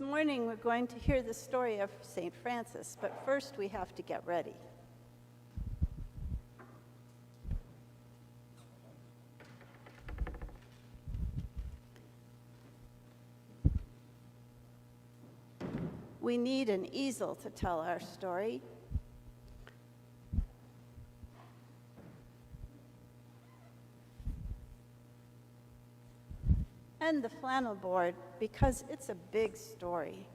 morning we're going to hear the story of St. Francis, but first we have to get ready. We need an easel to tell our story. And the flannel board, because it's a big story.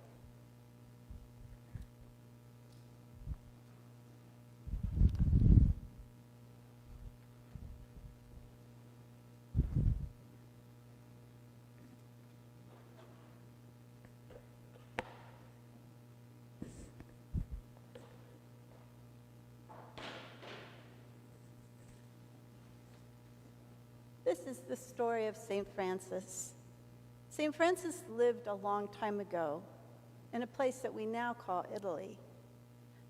This is the story of St. Francis. St. Francis lived a long time ago in a place that we now call Italy.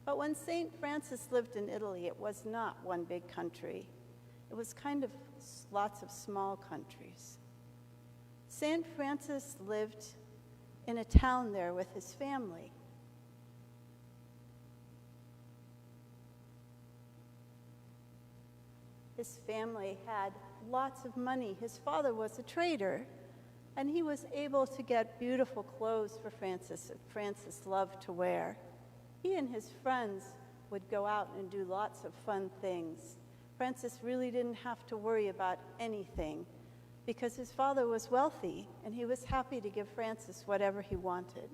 But when St. Francis lived in Italy, it was not one big country. It was kind of lots of small countries. St. Francis lived in a town there with his family. His family had lots of money. His father was a trader, and he was able to get beautiful clothes for Francis that Francis loved to wear. He and his friends would go out and do lots of fun things. Francis really didn't have to worry about anything because his father was wealthy, and he was happy to give Francis whatever he wanted.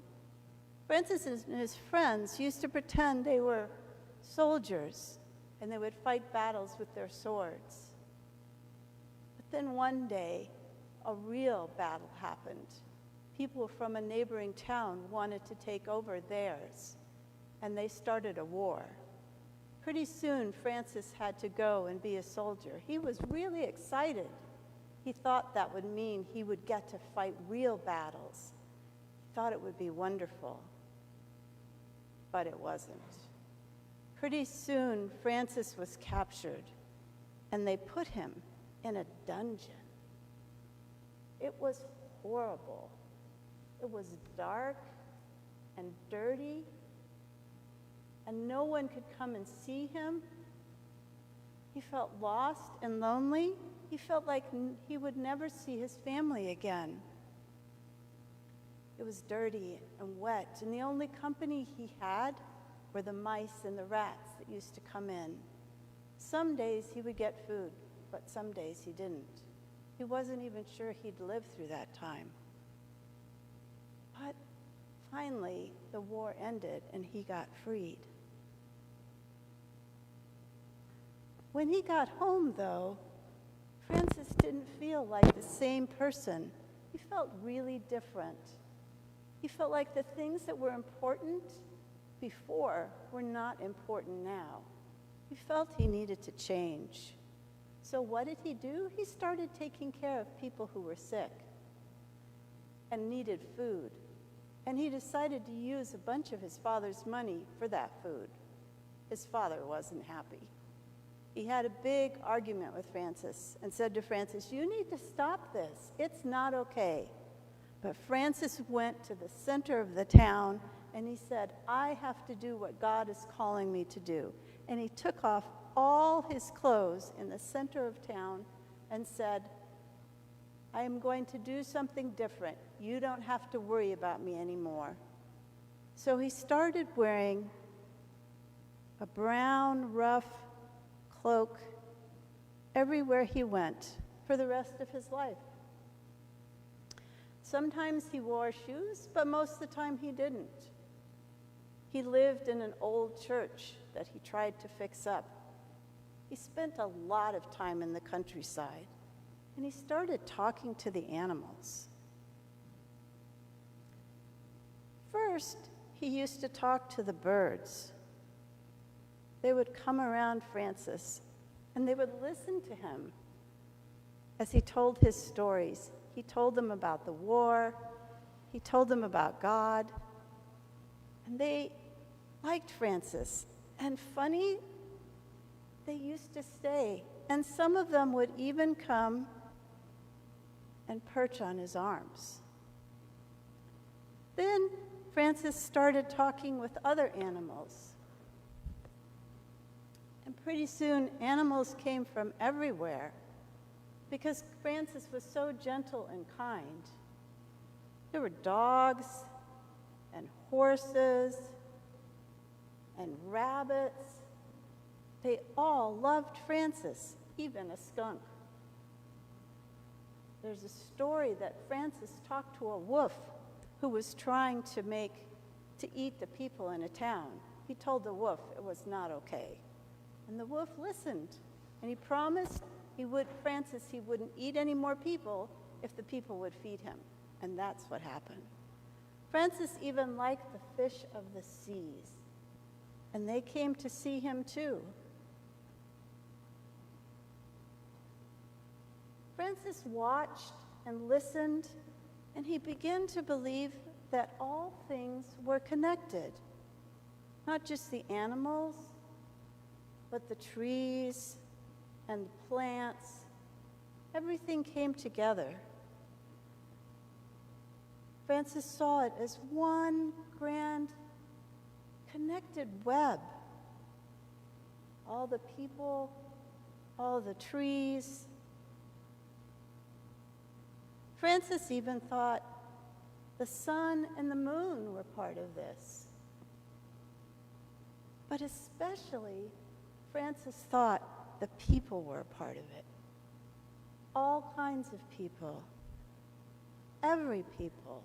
Francis and his friends used to pretend they were soldiers, and they would fight battles with their swords. But then one day, a real battle happened. People from a neighboring town wanted to take over theirs, and they started a war. Pretty soon, Francis had to go and be a soldier. He was really excited. He thought that would mean he would get to fight real battles. He thought it would be wonderful, but it wasn't. Pretty soon, Francis was captured, and they put him in a dungeon. It was horrible. It was dark and dirty, and no one could come and see him. He felt lost and lonely. He felt like he would never see his family again. It was dirty and wet, and the only company he had were the mice and the rats that used to come in. Some days he would get food, but some days he didn't. He wasn't even sure he'd live through that time. But finally, the war ended and he got freed. When he got home, though, Francis didn't feel like the same person. He felt really different. He felt like the things that were important before were not important now. He felt he needed to change. So what did he do? He started taking care of people who were sick and needed food. And he decided to use a bunch of his father's money for that food. His father wasn't happy. He had a big argument with Francis and said to Francis, "You need to stop this. It's not okay." But Francis went to the center of the town and he said, "I have to do what God is calling me to do." And he took off all his clothes in the center of town and said, "I am going to do something different. You don't have to worry about me anymore." So he started wearing a brown, rough cloak everywhere he went for the rest of his life. Sometimes he wore shoes, but most of the time he didn't. He lived in an old church that he tried to fix up. He spent a lot of time in the countryside, and he started talking to the animals. First, he used to talk to the birds. They would come around Francis, and they would listen to him as he told his stories. He told them about the war. He told them about God. And they liked Francis. And funny, they used to stay. And some of them would even come and perch on his arms. Then Frances started talking with other animals. And pretty soon, animals came from everywhere because Frances was so gentle and kind. There were dogs and horses and rabbits. They all loved Frances, even a skunk. There's a story that Frances talked to a wolf who was trying to eat the people in a town. He told the wolf it was not okay. And the wolf listened, and he promised Frances he wouldn't eat any more people if the people would feed him. And that's what happened. Frances even liked the fish of the seas, and they came to see him too. Frances watched and listened, and he began to believe that all things were connected. Not just the animals, but the trees and the plants. Everything came together. Frances saw it as one grand connected web. All the people, all the trees. Frances even thought the sun and the moon were part of this. But especially, Frances thought the people were a part of it. All kinds of people. Every people.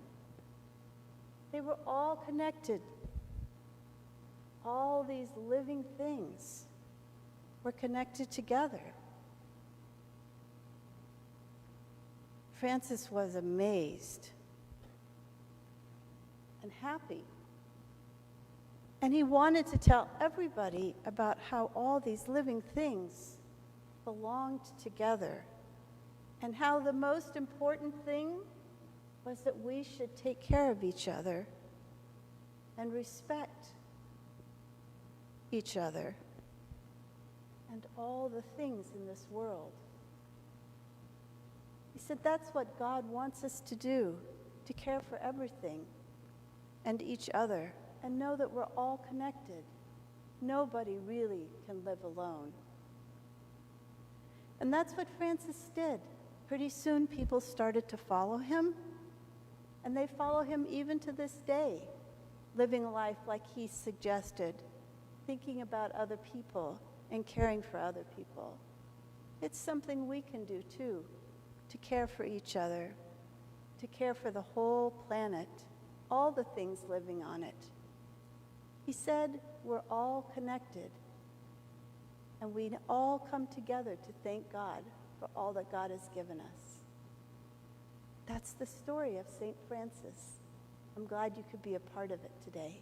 They were all connected. All these living things were connected together. Frances was amazed and happy. And he wanted to tell everybody about how all these living things belonged together and how the most important thing was that we should take care of each other and respect each other and all the things in this world. He said that's what God wants us to do, to care for everything and each other and know that we're all connected. Nobody really can live alone. And that's what Frances did. Pretty soon people started to follow him, and they follow him even to this day, living a life like he suggested, thinking about other people and caring for other people. It's something we can do too, to care for each other, to care for the whole planet, all the things living on it. He said we're all connected, and we all come together to thank God for all that God has given us. That's the story of St. Francis. I'm glad you could be a part of it today.